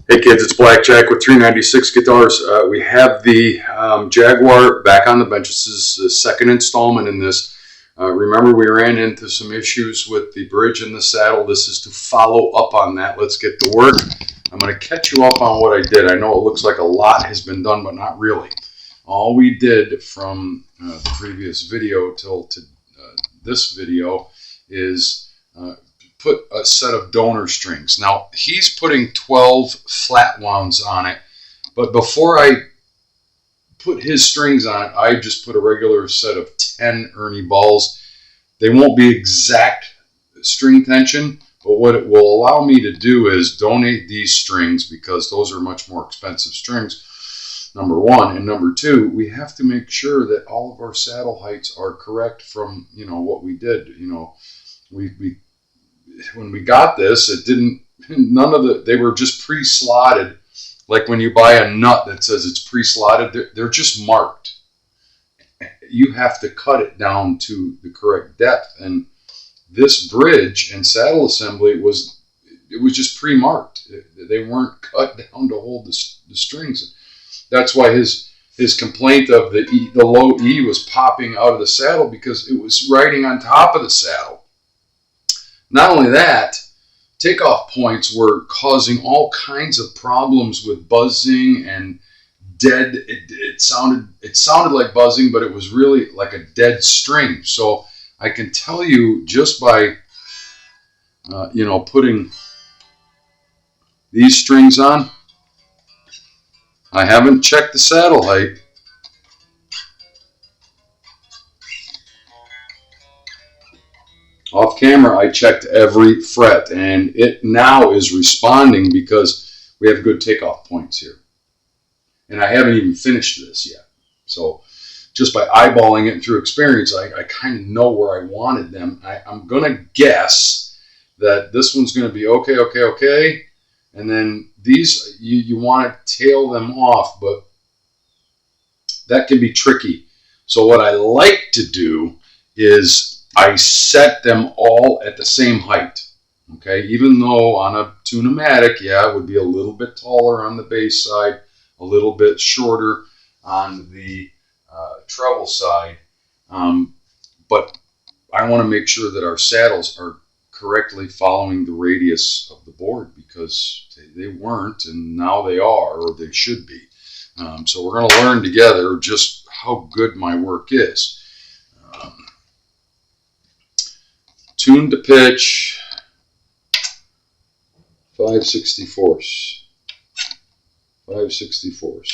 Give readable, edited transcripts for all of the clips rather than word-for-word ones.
Hey kids, it's Blackjack with 396 Guitars. We have the Jaguar back on the bench. This is the second installment in this. Remember, we ran into some issues with the bridge and the saddle. This is to follow up on that. Let's get to work. I'm going to catch you up on what I did. I know it looks like a lot has been done, but not really. All we did from the previous video till to this video is put a set of donor strings. Now, he's putting 12 flat wounds on it, but before I put his strings on it, I just put a regular set of 10 Ernie balls. They won't be exact string tension, but what it will allow me to do is donate these strings because those are much more expensive strings, number one. And number two, we have to make sure that all of our saddle heights are correct from, what we did. When we got this, it didn't, they were just pre-slotted. Like when you buy a nut that says it's pre-slotted, they're just marked. You have to cut it down to the correct depth. And this bridge and saddle assembly was just pre-marked. They weren't cut down to hold the strings. That's why his complaint of the low E was popping out of the saddle, because it was riding on top of the saddle. Not only that, takeoff points were causing all kinds of problems with buzzing and dead. It sounded like buzzing, but it was really like a dead string. So I can tell you just by putting these strings on. I haven't checked the saddle height. Off camera, I checked every fret, and it now is responding because we have good takeoff points here. And I haven't even finished this yet. So just by eyeballing it through experience, I kind of know where I wanted them. I'm going to guess that this one's going to be okay. And then these, you want to tail them off, but that can be tricky. So what I like to do is I set them all at the same height, okay? Even though on a tune-o-matic, it would be a little bit taller on the bass side, a little bit shorter on the treble side, but I want to make sure that our saddles are correctly following the radius of the board, because they weren't, and now they are, or they should be. So we're going to learn together just how good my work is. Tune to pitch, 5/64, 5/64,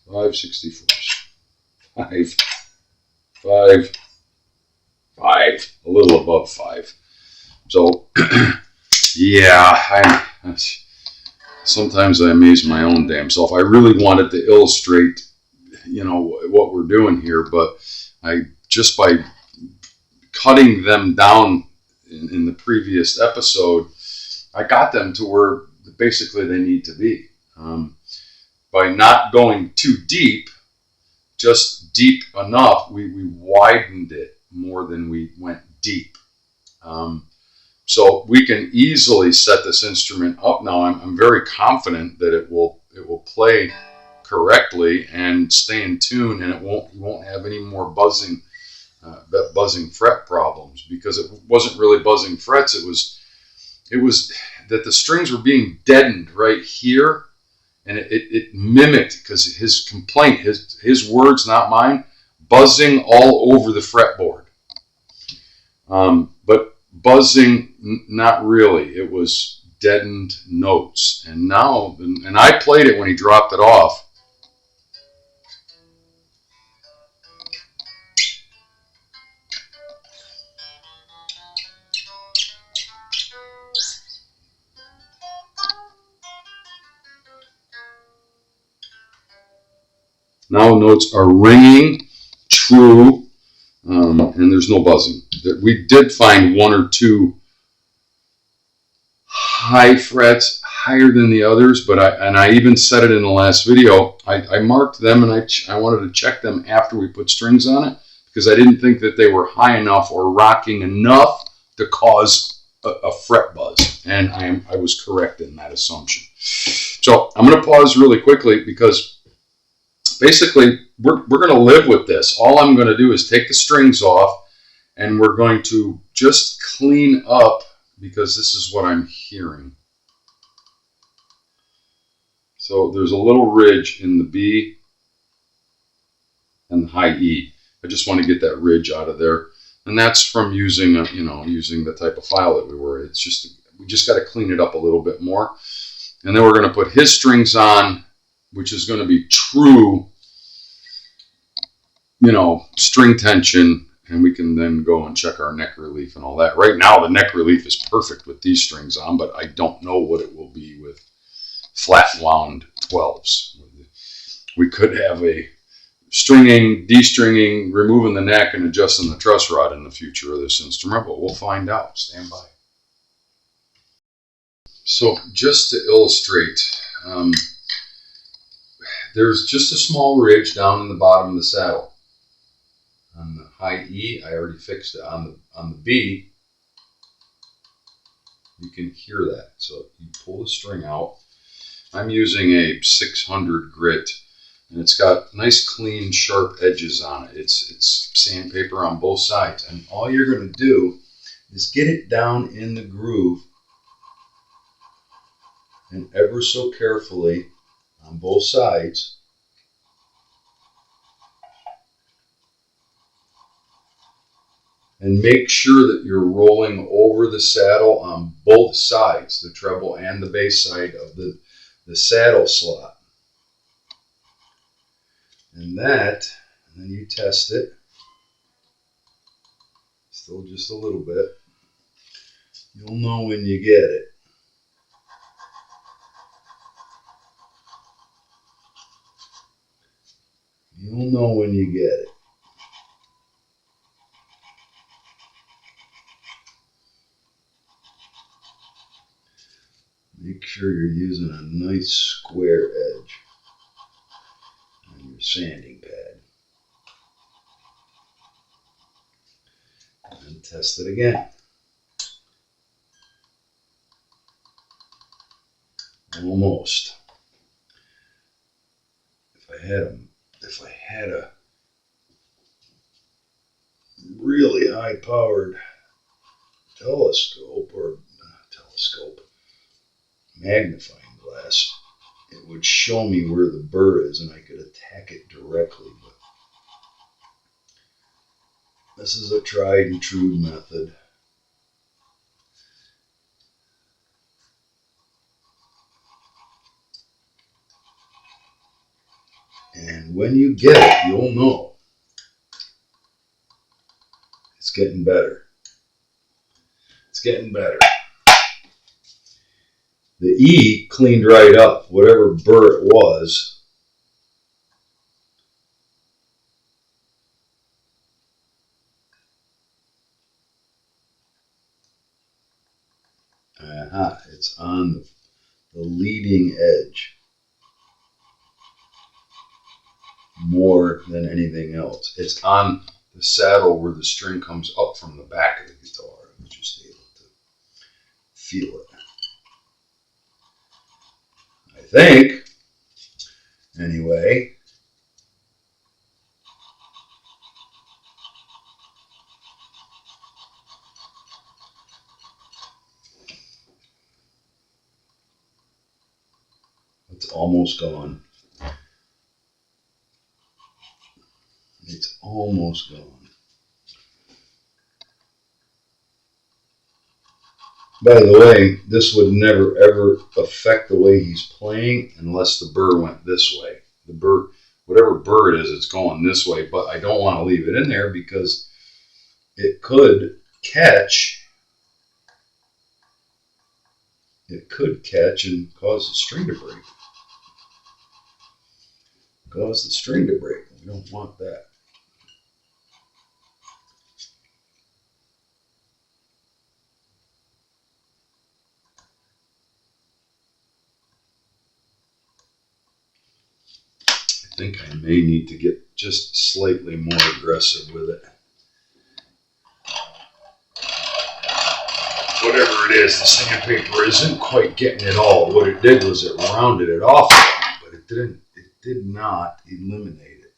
5/64, 5, a little above 5. So, sometimes I amaze my own damn self. I really wanted to illustrate, what we're doing here, but just by cutting them down in the previous episode, I got them to where basically they need to be. By not going too deep, just deep enough, we widened it more than we went deep. So we can easily set this instrument up now. I'm very confident that it will play correctly and stay in tune, and you won't have any more buzzing fret problems, because it wasn't really buzzing frets. It was that the strings were being deadened right here, and it mimicked, because his complaint, his words, not mine, buzzing all over the fretboard. But buzzing, not really. It was deadened notes. And now, and I played it when he dropped it off. Now notes are ringing true, and there's no buzzing. We did find one or two high frets, higher than the others, but I even said it in the last video. I marked them, and I wanted to check them after we put strings on it, because I didn't think that they were high enough or rocking enough to cause a fret buzz. And I was correct in that assumption. So I'm going to pause really quickly because basically we're going to live with this. All I'm going to do is take the strings off and we're going to just clean up because this is what I'm hearing. So there's a little ridge in the B and the high E. I just want to get that ridge out of there. And that's from using, using the type of file that we were. It's just, we just got to clean it up a little bit more. And then we're going to put his strings on, which is going to be true, string tension. And we can then go and check our neck relief and all that. Right now, the neck relief is perfect with these strings on, but I don't know what it will be with flat wound 12s. We could have a stringing, de-stringing, removing the neck, and adjusting the truss rod in the future of this instrument, but we'll find out. Stand by. So just to illustrate, there's just a small ridge down in the bottom of the saddle. On the high E, I already fixed it. On the B, you can hear that. So you pull the string out. I'm using a 600 grit, and it's got nice, clean, sharp edges on it. It's sandpaper on both sides, and all you're going to do is get it down in the groove, and ever so carefully on both sides. And make sure that you're rolling over the saddle on both sides, the treble and the bass side of the saddle slot. And then you test it. Still just a little bit. You'll know when you get it. You'll know when you get it. Make sure you're using a nice square edge on your sanding pad. And test it again. Almost. If I had a really high-powered magnifying glass, it would show me where the burr is and I could attack it directly. But this is a tried and true method. And when you get it, you'll know it's getting better. It's getting better. The E cleaned right up, whatever burr it was. It's on the leading edge more than anything else. It's on the saddle where the string comes up from the back of the guitar. I'm just able to feel it. I think. Anyway. It's almost gone. It's almost gone. By the way, this would never ever affect the way he's playing unless the burr went this way. The burr, whatever burr it is, it's going this way, but I don't want to leave it in there because it could catch. It could catch and cause the string to break. Cause the string to break. We don't want that. I think I may need to get just slightly more aggressive with it. Put whatever it is, the sandpaper isn't quite getting it all. What it did was it rounded it off, but it did not eliminate it.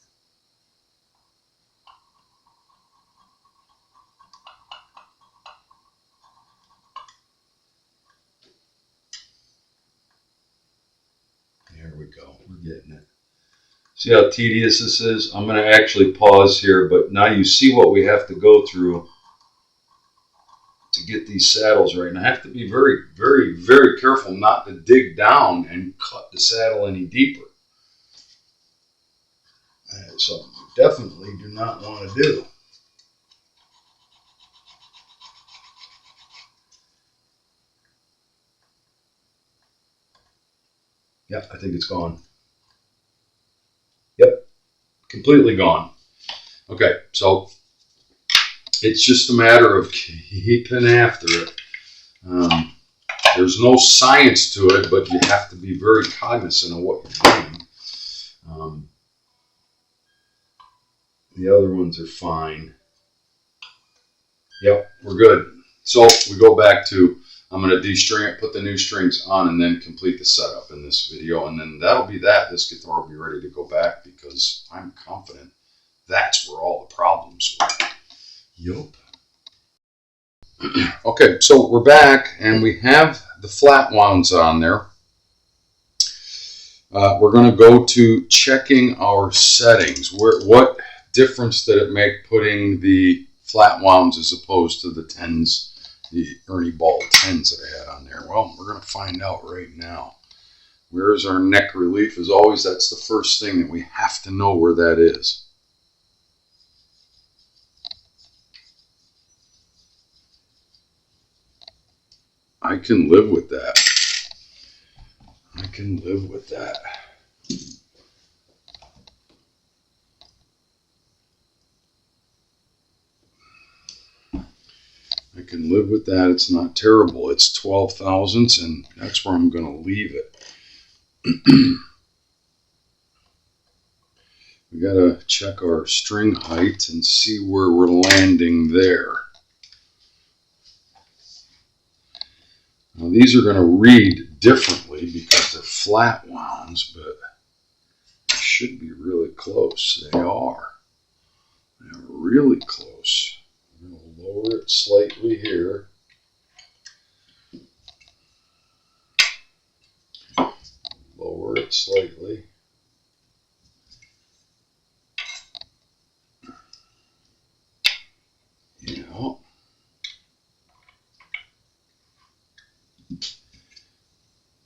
There we go. We're getting it. See how tedious this is? I'm going to actually pause here, but now you see what we have to go through to get these saddles right. And I have to be very, very, very careful not to dig down and cut the saddle any deeper. That's something you definitely do not want to do. Yeah, I think it's gone. Yep, completely gone. Okay, so it's just a matter of keeping after it. There's no science to it, but you have to be very cognizant of what you're doing. The other ones are fine. Yep, we're good. So we go back to, I'm going to de-string it, put the new strings on, and then complete the setup in this video. And then that'll be that. This guitar will be ready to go back because I'm confident that's where all the problems were. Yup. Okay, so we're back and we have the flat wounds on there. We're going to go to checking our settings. What difference did it make putting the flat wounds as opposed to the 10s, the Ernie Ball 10s that I had on there? Well, we're going to find out right now. Where's our neck relief? As always, that's the first thing that we have to know where that is. I can live with that. I can live with that. I can live with that. It's not terrible. It's 12 thousandths, and that's where I'm going to leave it. We got to check our string height and see where we're landing there. Now these are going to read differently because they're flat wounds, but they should be really close. They are. They're really close. I'm going to lower it slightly here. Lower it slightly. Yeah.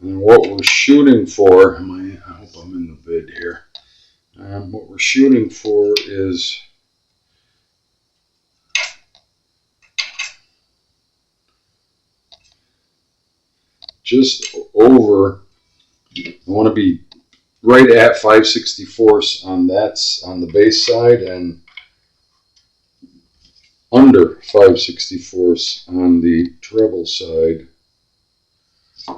And what we're shooting for, I hope I'm in the vid here. What we're shooting for is just over, I want to be right at 5/64 on the bass side and under 5/64 on the treble side,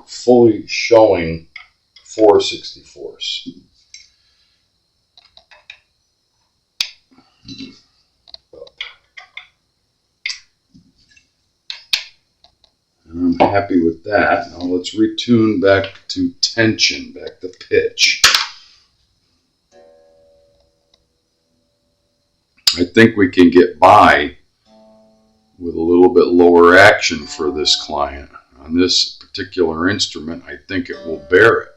fully showing 4/64. And I'm happy with that. Now let's retune back to tension, back to pitch. I think we can get by with a little bit lower action for this client. On this particular instrument, I think it will bear it.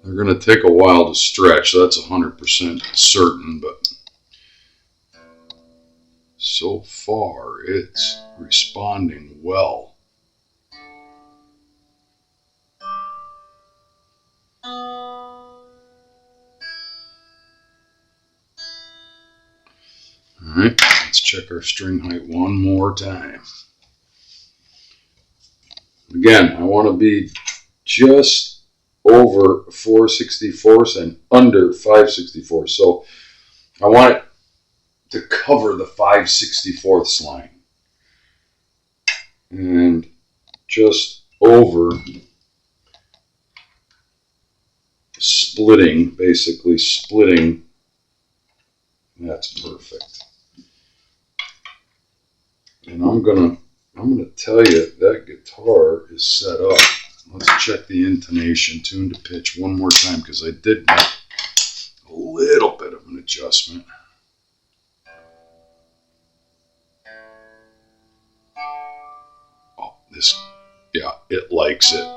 They're going to take a while to stretch, so that's 100% certain, but so far it's responding well. Alright, let's check our string height one more time. Again, I want to be just over 4/64 and under 5/64. So I want it to cover the 5/64 line. And just over splitting, basically splitting. That's perfect. And I'm gonna tell you that guitar is set up. Let's check the intonation, tune to pitch one more time, because I did make a little bit of an adjustment. Oh, this, yeah, it likes it.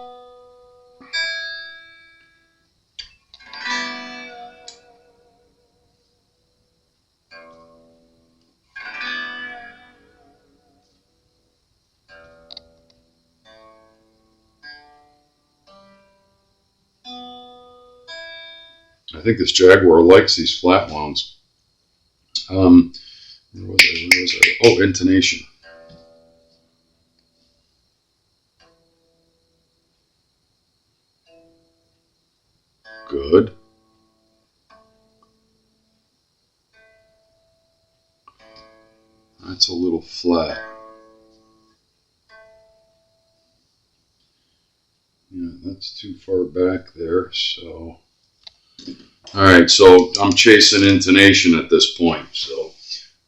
I think this Jaguar likes these flat wounds. Where was I? Oh, intonation. Good. That's a little flat. Yeah, that's too far back there, so. Alright, so I'm chasing intonation at this point, so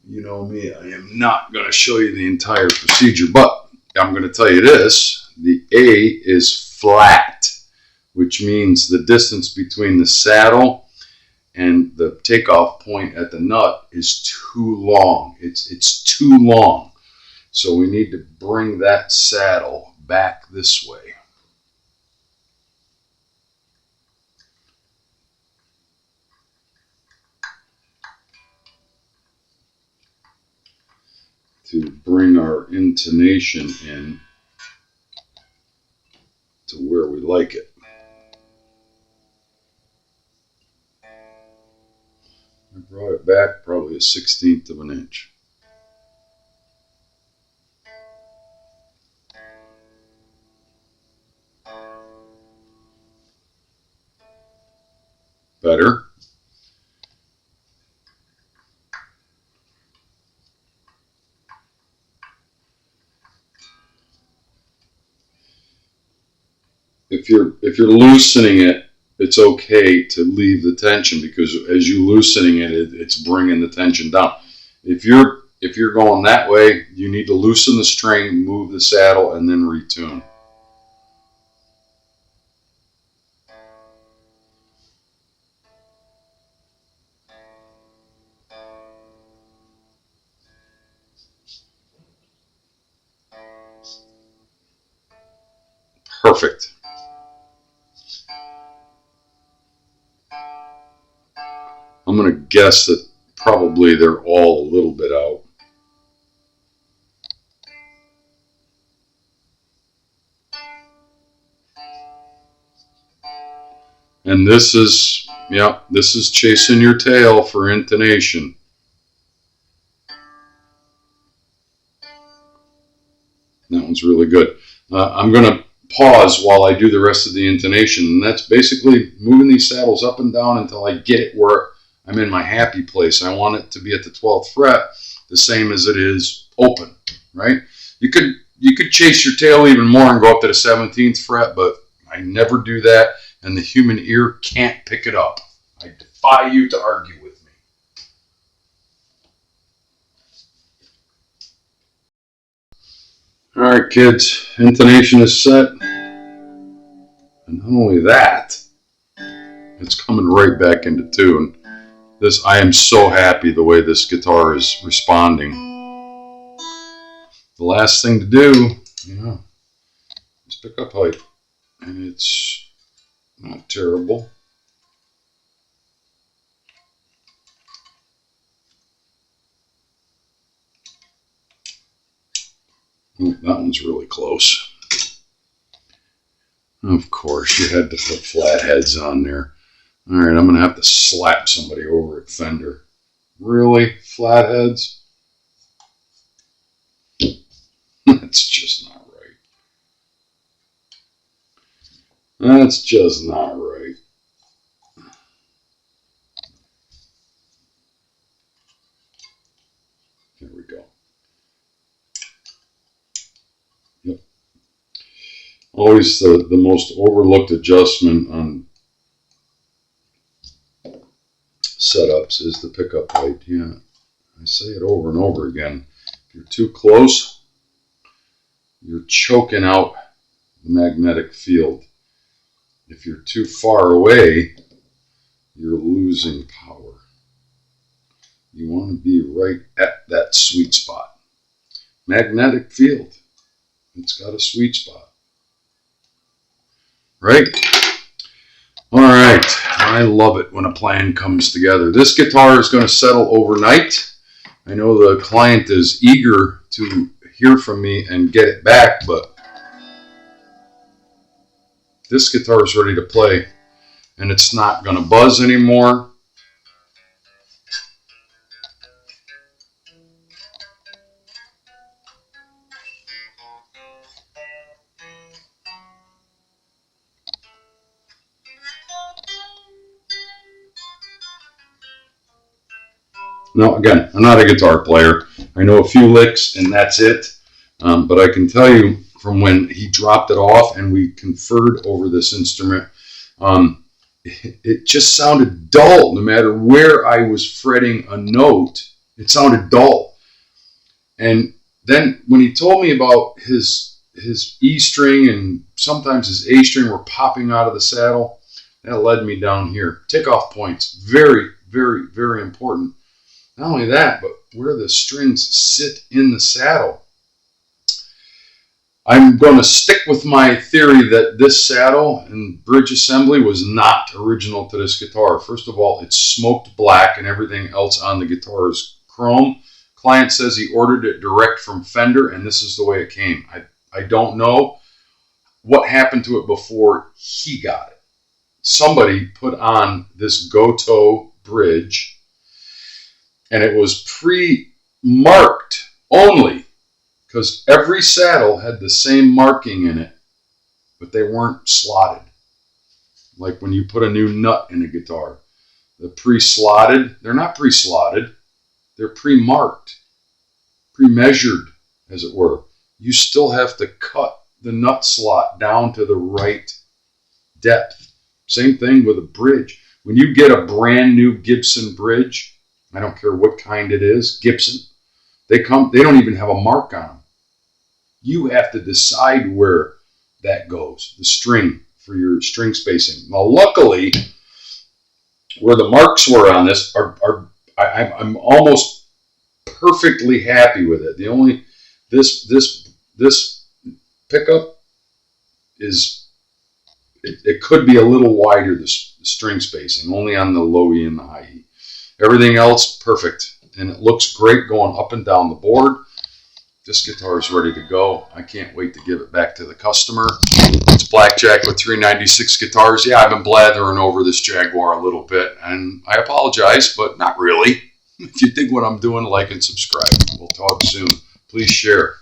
you know me, I am not going to show you the entire procedure, but I'm going to tell you this, the A is flat, which means the distance between the saddle and the takeoff point at the nut is too long. It's too long, so we need to bring that saddle back this way. To bring our intonation in to where we like it. I brought it back probably a 1/16 of an inch. Better. If you're loosening it, it's okay to leave the tension, because as you loosening it, it's bringing the tension down. If you're going that way, you need to loosen the string, move the saddle, and then retune. Perfect. I'm going to guess that probably they're all a little bit out. And this is, yeah, this is chasing your tail for intonation. That one's really good. I'm going to pause while I do the rest of the intonation, and that's basically moving these saddles up and down until I get it where I'm in my happy place. I want it to be at the 12th fret, the same as it is open, right? You could chase your tail even more and go up to the 17th fret, but I never do that, and the human ear can't pick it up. I defy you to argue with me. All right, kids, intonation is set. And not only that, it's coming right back into tune. I am so happy the way this guitar is responding. The last thing to do, is pick up height. And it's not terrible. Oh, that one's really close. Of course, you had to put flatheads on there. All right, I'm going to have to slap somebody over at Fender. Really? Flatheads? That's just not right. That's just not right. Here we go. Yep. Always the most overlooked adjustment on setups is the pickup height. Yeah, I say it over and over again. If you're too close, you're choking out the magnetic field. If you're too far away, you're losing power. You want to be right at that sweet spot. Magnetic field. It's got a sweet spot. Right? All right. I love it when a plan comes together. This guitar is going to settle overnight. I know the client is eager to hear from me and get it back, but this guitar is ready to play, and it's not going to buzz anymore. Now, again, I'm not a guitar player. I know a few licks, and that's it. But I can tell you from when he dropped it off and we conferred over this instrument, it just sounded dull. No matter where I was fretting a note, it sounded dull. And then when he told me about his E string and sometimes his A string were popping out of the saddle, that led me down here. Takeoff points, very, very, very important. Not only that, but where the strings sit in the saddle. I'm going to stick with my theory that this saddle and bridge assembly was not original to this guitar. First of all, it's smoked black and everything else on the guitar is chrome. Client says he ordered it direct from Fender, and this is the way it came. I don't know what happened to it before he got it. Somebody put on this Goto bridge, and it was pre-marked only because every saddle had the same marking in it, but they weren't slotted. Like when you put a new nut in a guitar. The pre-slotted, they're not pre-slotted. They're pre-marked, pre-measured, as it were. You still have to cut the nut slot down to the right depth. Same thing with a bridge. When you get a brand new Gibson bridge, I don't care what kind it is, Gibson, they don't even have a mark on them. You have to decide where that goes, the string for your string spacing. Now, luckily, where the marks were on this I'm almost perfectly happy with it. The only this pickup is it could be a little wider, the string spacing, only on the low E and the high E. Everything else perfect, and it looks great going up and down the board. This guitar is ready to go. I can't wait to give it back to the customer. It's Blackjack with 396 guitars. Yeah, I've been blathering over this Jaguar a little bit, and I apologize, but not really. If you dig what I'm doing, like and subscribe. We'll talk soon. Please share.